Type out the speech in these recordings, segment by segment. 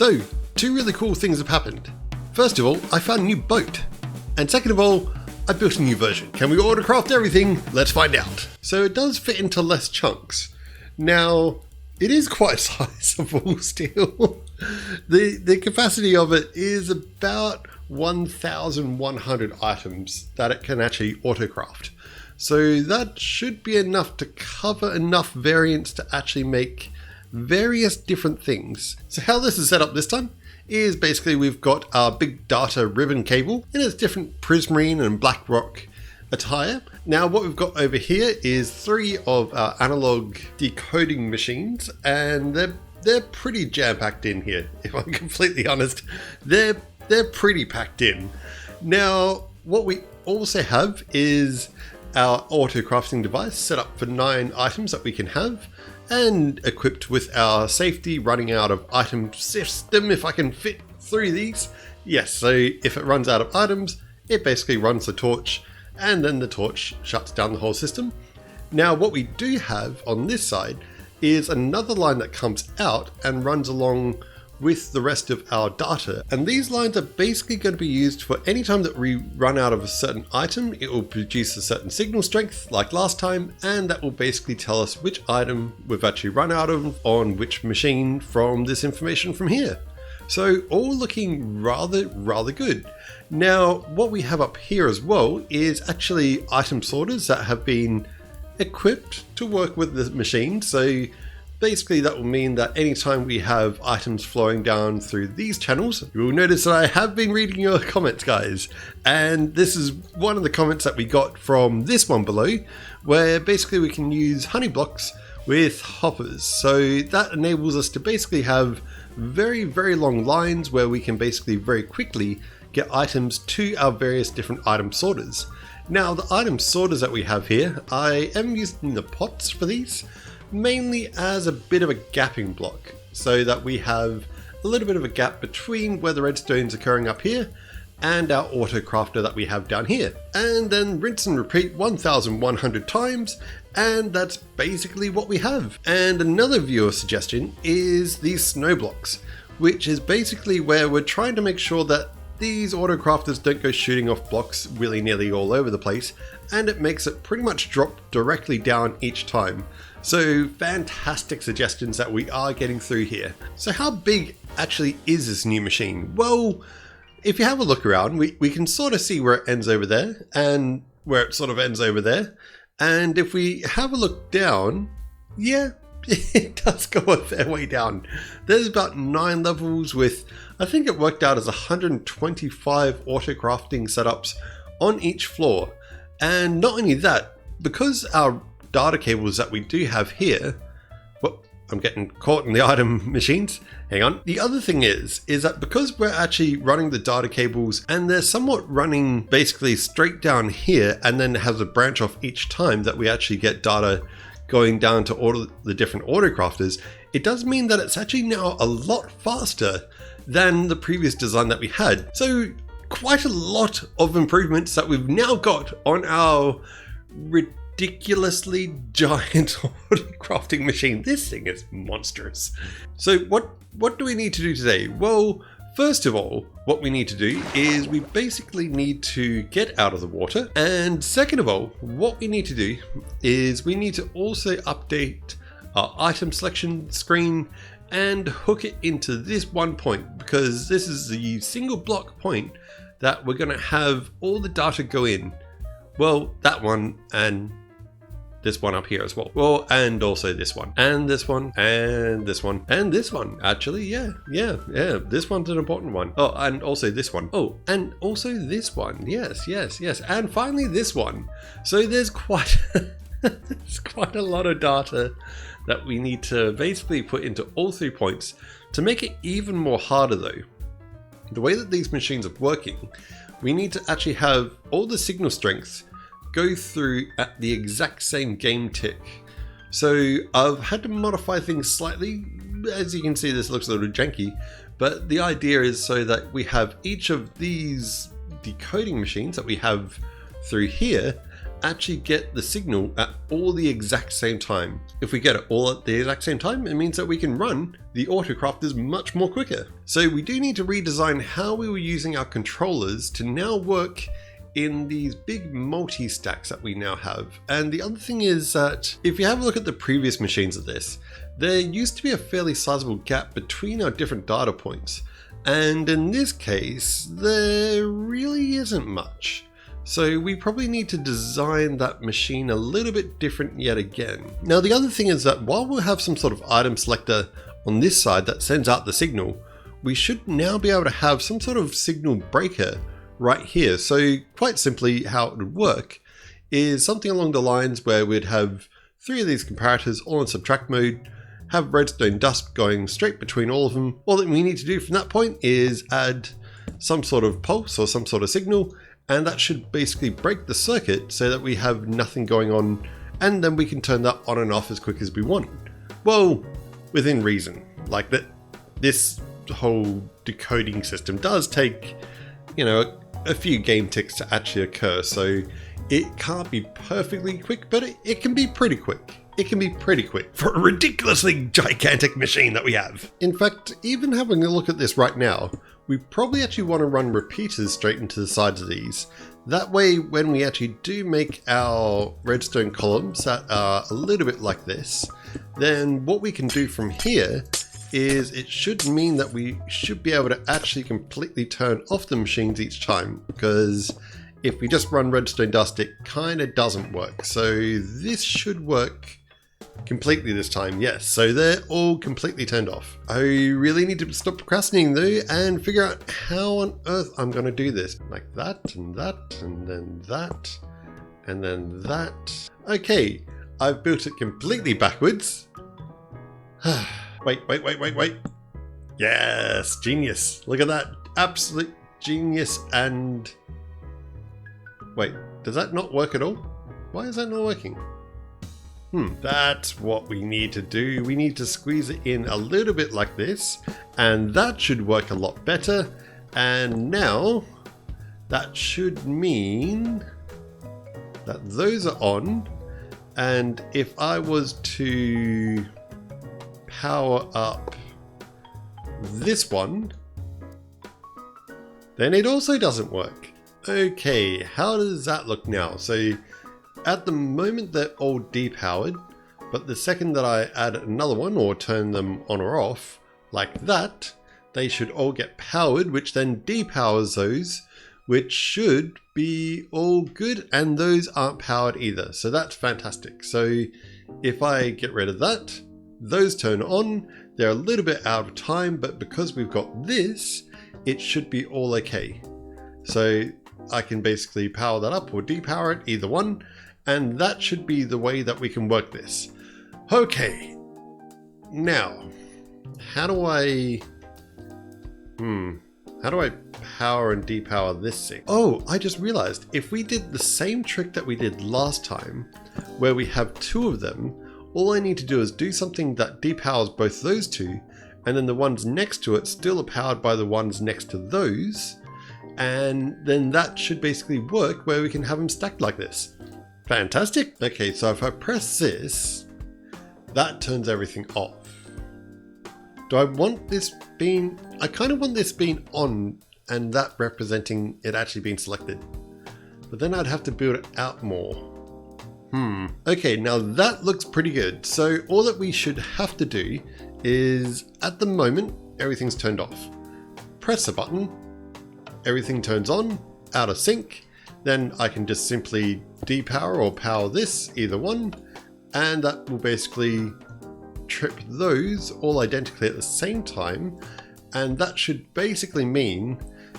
So, two really cool things have happened. First of all, I found a new boat. And second of all, I built a new version. Can we AutoCraft everything? Let's find out. So it does fit into less chunks. Now, it is quite sizable still. The capacity of it is about 1,100 items that it can actually AutoCraft. So that should be enough to cover enough variants to actually make various different things. So how this is set up this time is basically we've got our big data ribbon cable in its different prismarine and black rock attire. Now what we've got over here is 3 of our analog decoding machines, and they're pretty jam-packed in here, if I'm completely honest. They're pretty packed in. Now what we also have is our auto crafting device set up for 9 items that we can have, and equipped with our safety running out of item system, if I can fit through these. Yes, so if it runs out of items, it basically runs the torch, and then the torch shuts down the whole system. Now what we do have on this side is another line that comes out and runs along with the rest of our data, and these lines are basically going to be used for any time that we run out of a certain item. It will produce a certain signal strength like last time, and that will basically tell us which item we've actually run out of on which machine from this information from here. So all looking rather good. Now what we have up here as well is actually item sorters that have been equipped to work with the machine. So basically that will mean that anytime we have items flowing down through these channels, you will notice that I have been reading your comments, guys. And this is one of the comments that we got from this one below, where basically we can use honey blocks with hoppers. So that enables us to basically have very long lines where we can basically very quickly get items to our various different item sorters. Now the item sorters that we have here, I am using the pots for these, mainly as a bit of a gapping block, so that we have a little bit of a gap between where the redstone's occurring up here and our auto crafter that we have down here. And then rinse and repeat 1,100 times, and that's basically what we have. And another viewer suggestion is these snow blocks, which is basically where we're trying to make sure that these auto crafters don't go shooting off blocks willy-nilly all over the place, and it makes it pretty much drop directly down each time. So fantastic suggestions that we are getting through here. So how big actually is this new machine? Well, if you have a look around, we can sort of see where it ends over there and where it sort of ends over there. And if we have a look down, yeah, it does go a fair way down. There's about 9 levels with, I think it worked out as 125 auto crafting setups on each floor. And not only that, because our data cables that we do have here, well, I'm getting caught in the item machines, hang on. The other thing is that because we're actually running the data cables and they're somewhat running basically straight down here, and then has a branch off each time that we actually get data going down to all the different auto crafters, it does mean that it's actually now a lot faster than the previous design that we had. So quite a lot of improvements that we've now got on our ridiculously giant auto crafting machine. This thing is monstrous. So what do we need to do today? Well, first of all, what we need to do is we basically need to get out of the water. And second of all, what we need to do is we need to also update our item selection screen and hook it into this one point, because this is the single block point that we're going to have all the data go in. Well, that one and this one up here as well. Well, and also this one, and this one, and this one, and this one. Actually, yeah. This one's an important one. Oh, and also this one. Oh, and also this one. Yes. And finally this one. So there's quite, there's quite a lot of data that we need to basically put into all 3 points. To make it even more harder though, the way that these machines are working, we need to actually have all the signal strengths go through at the exact same game tick. So I've had to modify things slightly. As you can see, this looks a little janky, but the idea is so that we have each of these decoding machines that we have through here, actually get the signal at all the exact same time. If we get it all at the exact same time, it means that we can run the AutoCrafters much more quicker. So we do need to redesign how we were using our controllers to now work in these big multi-stacks that we now have. And the other thing is that if you have a look at the previous machines of this, there used to be a fairly sizable gap between our different data points. And in this case, there really isn't much. So we probably need to design that machine a little bit different yet again. Now the other thing is that while we'll have some sort of item selector on this side that sends out the signal, we should now be able to have some sort of signal breaker right here. So quite simply how it would work is something along the lines where we'd have 3 of these comparators all in subtract mode, have redstone dust going straight between all of them. All that we need to do from that point is add some sort of pulse or some sort of signal, and that should basically break the circuit so that we have nothing going on, and then we can turn that on and off as quick as we want. Well, within reason. Like that, this whole decoding system does take, you know, a few game ticks to actually occur, so it can't be perfectly quick, but it can be pretty quick. It can be pretty quick for a ridiculously gigantic machine that we have. In fact, even having a look at this right now, we probably actually want to run repeaters straight into the sides of these. That way, when we actually do make our redstone columns that are a little bit like this, then what we can do from here is it should mean that we should be able to actually completely turn off the machines each time, because if we just run redstone dust, it kind of doesn't work. So this should work completely this time, yes. So they're all completely turned off. I really need to stop procrastinating though and figure out how on earth I'm going to do this. Like that, and that, and then that, and then that. Okay, I've built it completely backwards. Wait. Yes, genius. Look at that. Absolute genius. And wait, does that not work at all? Why is that not working? That's what we need to do. We need to squeeze it in a little bit like this, and that should work a lot better. And now that should mean that those are on. And if I was to power up this one, then it also doesn't work. Okay, how does that look now? So at the moment they're all depowered, but the second that I add another one or turn them on or off like that, they should all get powered, which then depowers those, which should be all good, and those aren't powered either. So that's fantastic. So if I get rid of that, those turn on. They're a little bit out of time, but because we've got this, it should be all okay. So I can basically power that up or depower it, either one, and that should be the way that we can work this. Okay, now how do I power and depower this thing? Oh, I just realized if we did the same trick that we did last time, where we have 2 of them, all I need to do is do something that depowers both those 2, and then the ones next to it still are powered by the ones next to those, and then that should basically work where we can have them stacked like this. Fantastic. Okay, so if I press this, that turns everything off. Do I want this being... I kind of want this being on and that representing it actually being selected. But then I'd have to build it out more. Okay, now that looks pretty good. So all that we should have to do is, at the moment, everything's turned off. Press a button, everything turns on, out of sync. Then I can just simply depower or power this, either one, and that will basically trip those all identically at the same time, and that should basically mean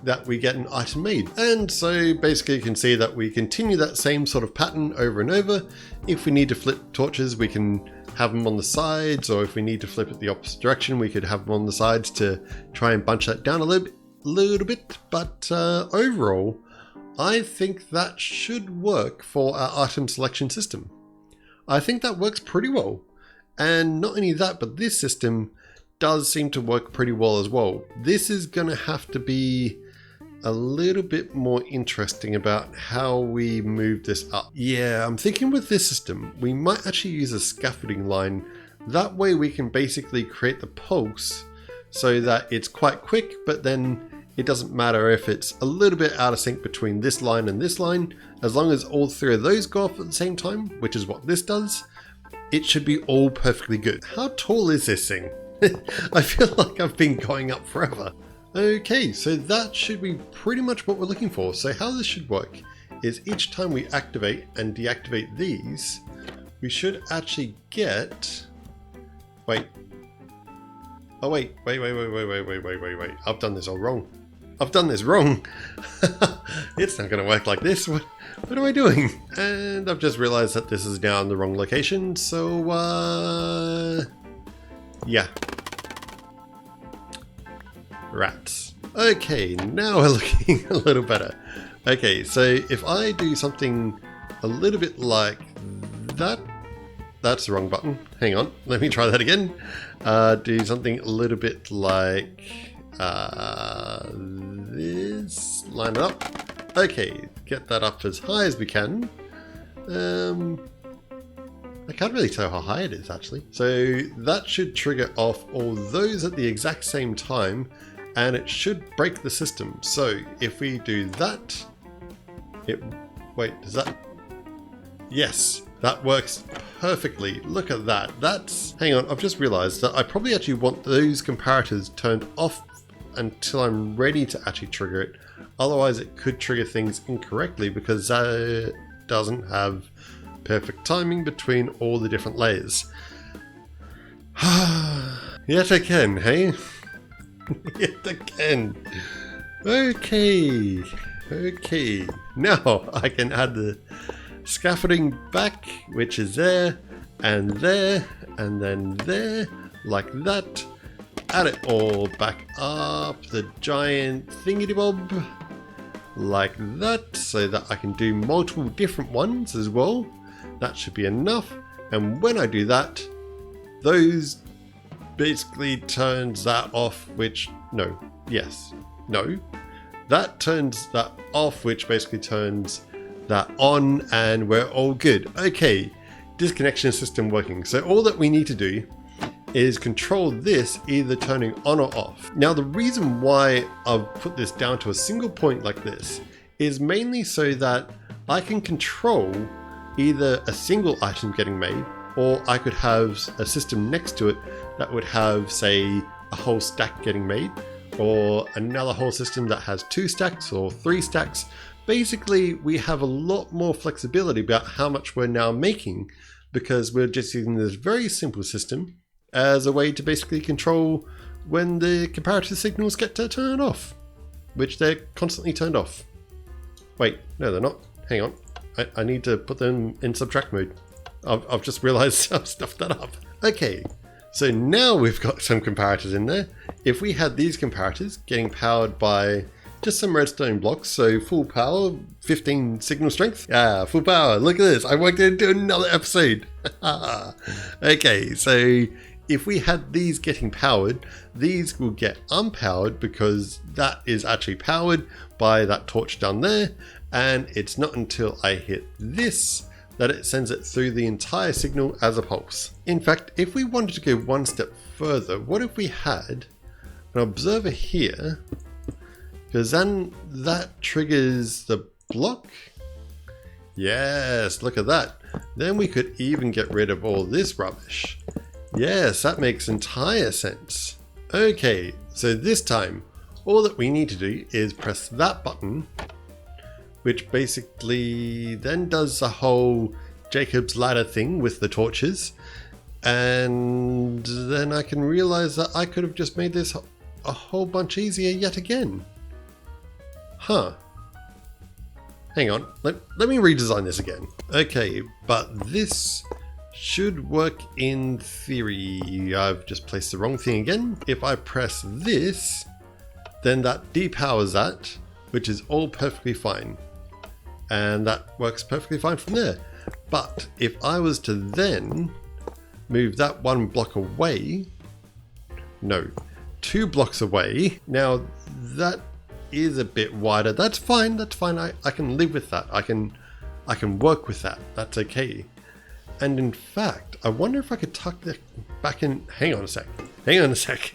that we get an item made. And so basically you can see that we continue that same sort of pattern over and over. If we need to flip torches, we can have them on the sides, or if we need to flip it the opposite direction, we could have them on the sides to try and bunch that down a little bit. But overall, I think that should work for our item selection system. I think that works pretty well. And not only that, but this system does seem to work pretty well as well. This is going to have to be a little bit more interesting about how we move this up. Yeah, I'm thinking with this system, we might actually use a scaffolding line. That way we can basically create the pulse so that it's quite quick, but then it doesn't matter if it's a little bit out of sync between this line and this line. As long as all three of those go off at the same time, which is what this does, it should be all perfectly good. How tall is this thing? I feel like I've been going up forever. Okay, so that should be pretty much what we're looking for. So how this should work is each time we activate and deactivate these, we should actually get... Wait. Oh wait. I've done this all wrong. I've done this wrong. It's not going to work like this. What am I doing? And I've just realized that this is now in the wrong location. So, yeah. Rats. Okay, now we're looking a little better. Okay, so if I do something a little bit like that, that's the wrong button. Hang on, let me try that again. Do something a little bit like this. Line it up. Okay, get that up as high as we can. I can't really tell how high it is actually. So that should trigger off all those at the exact same time, and it should break the system. So if we do that, wait, does that? Yes, that works perfectly. Look at that. Hang on, I've just realized that I probably actually want those comparators turned off until I'm ready to actually trigger it. Otherwise it could trigger things incorrectly because that doesn't have perfect timing between all the different layers. Yet again, hey? Yet again. Okay. Now I can add the scaffolding back, which is there, and then there, like that. Add it all back up the giant thingy-bob, like that, so that I can do multiple different ones as well. That should be enough. And when I do that, those basically turns that off, which, that turns that off, which basically turns that on, and we're all good. Okay, disconnection system working. So all that we need to do is control this either turning on or off. Now the reason why I've put this down to a single point like this is mainly so that I can control either a single item getting made, or I could have a system next to it that would have, say, a whole stack getting made, or another whole system that has 2 stacks or 3 stacks. Basically, we have a lot more flexibility about how much we're now making because we're just using this very simple system as a way to basically control when the comparator signals get to turn off, which they're constantly turned off. Wait, no, they're not. Hang on. I need to put them in subtract mode. I've just realized I've stuffed that up. Okay, so now we've got some comparators in there. If we had these comparators getting powered by just some redstone blocks, so full power, 15 signal strength. Yeah, full power. Look at this. I worked into another episode. Okay, so if we had these getting powered, these will get unpowered because that is actually powered by that torch down there. And it's not until I hit this that it sends it through the entire signal as a pulse. In fact, if we wanted to go one step further, what if we had an observer here? Because then that triggers the block. Yes, look at that. Then we could even get rid of all this rubbish. Yes, that makes entire sense. Okay, so this time, all that we need to do is press that button, which basically then does the whole Jacob's ladder thing with the torches. And then I can realize that I could have just made this a whole bunch easier yet again. Huh. Hang on, let me redesign this again. Okay, but this should work in theory. I've just placed the wrong thing again. If I press this, then that depowers that, which is all perfectly fine. And that works perfectly fine from there. But if I was to then move that 1 block away, no, 2 blocks away, now that is a bit wider. That's fine, that's fine. I can live with that. I can work with that. That's okay. And in fact, I wonder if I could tuck that back in. Hang on a sec.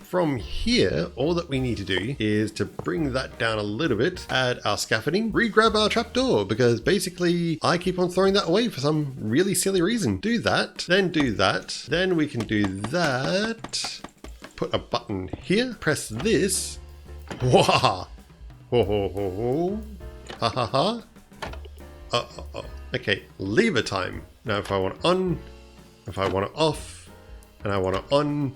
From here, all that we need to do is to bring that down a little bit, add our scaffolding, re-grab our trapdoor, because basically I keep on throwing that away for some really silly reason. Do that, then we can do that. Put a button here, press this. Wah! Ho ho ho ho. Ha ha ha. Okay, lever time. Now if I want it on, if I want it off, and I want it on,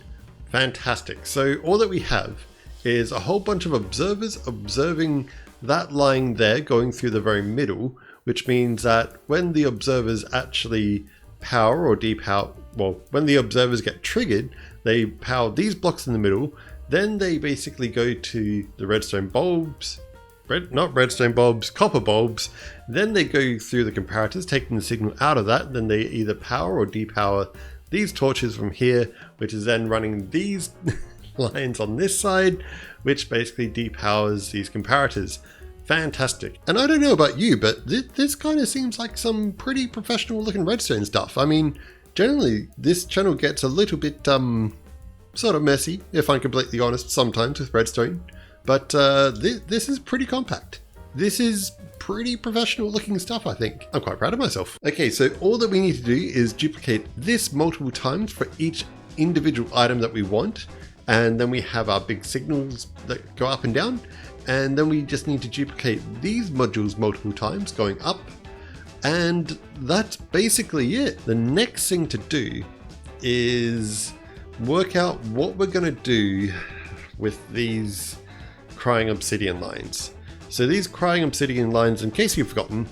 fantastic. So all that we have is a whole bunch of observers observing that line there going through the very middle, which means that when the observers actually power or depower, well, when the observers get triggered, they power these blocks in the middle, then they basically go to the redstone bulbs, copper bulbs, then they go through the comparators, taking the signal out of that, then they either power or depower these torches from here, which is then running these lines on this side, which basically depowers these comparators. Fantastic. And I don't know about you, but this kind of seems like some pretty professional looking redstone stuff. I mean, generally this channel gets a little bit sort of messy, if I'm completely honest, sometimes with redstone. But this is pretty compact. This is pretty professional looking stuff, I think. I'm quite proud of myself. Okay, so all that we need to do is duplicate this multiple times for each individual item that we want. And then we have our big signals that go up and down. And then we just need to duplicate these modules multiple times going up. And that's basically it. The next thing to do is work out what we're gonna do with these crying obsidian lines. So these crying obsidian lines, in case you've forgotten,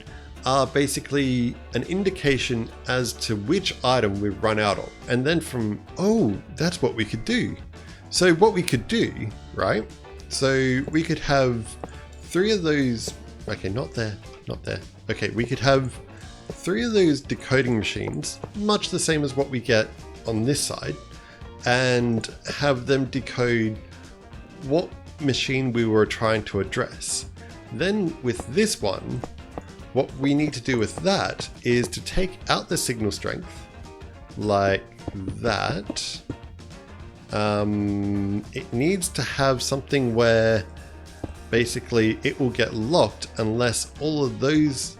are basically an indication as to which item we've run out of. And then that's what we could do. So what we could do, right? So we could have 3 of those, okay, not there. Okay, we could have 3 of those decoding machines, much the same as what we get on this side, and have them decode what machine we were trying to address. Then with this one, what we need to do with that is to take out the signal strength like that. It needs to have something where basically it will get locked unless all of those,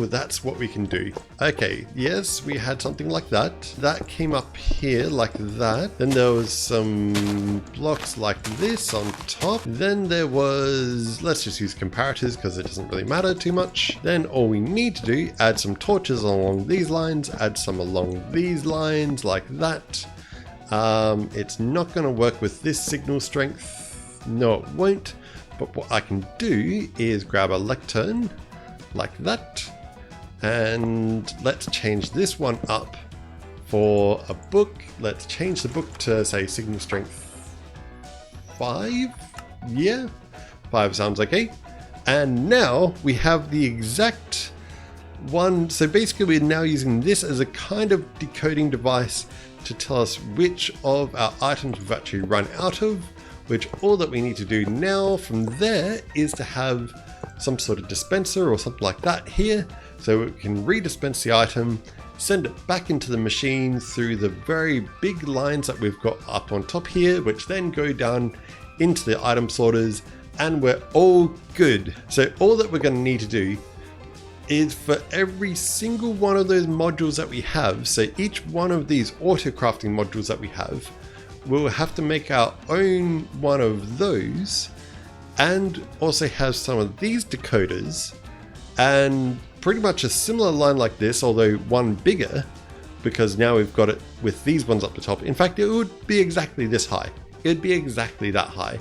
that's what we can do. Okay, yes, we had something like that. That came up here like that. Then there was some blocks like this on top. Then there was, let's just use comparators because it doesn't really matter too much. Then all we need to do, add some torches along these lines, add some along these lines like that. It's not going to work with this signal strength. No, it won't. But what I can do is grab a lectern like that, and let's change this one up for a book. Let's change the book to say signal strength 5. Yeah, 5 sounds okay. And now we have the exact one. So basically we're now using this as a kind of decoding device to tell us which of our items we've actually run out of, which all that we need to do now from there is to have some sort of dispenser or something like that here, so we can redispense the item, send it back into the machine through the very big lines that we've got up on top here, which then go down into the item sorters, and we're all good. So all that we're going to need to do is for every single one of those modules that we have, so each one of these AutoCrafting modules that we have, we'll have to make our own one of those, and also have some of these decoders, and pretty much a similar line like this, although one bigger, because now we've got it with these ones up the top. In fact, it would be exactly this high. It'd be exactly that high.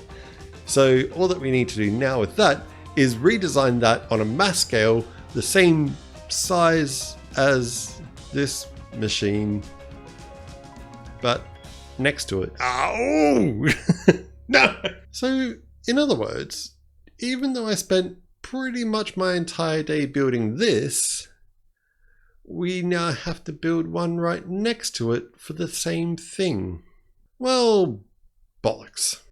So all that we need to do now with that is redesign that on a mass scale, the same size as this machine, but next to it. Oh! No! So, in other words, even though I spent pretty much my entire day building this, we now have to build one right next to it for the same thing. Well, bollocks.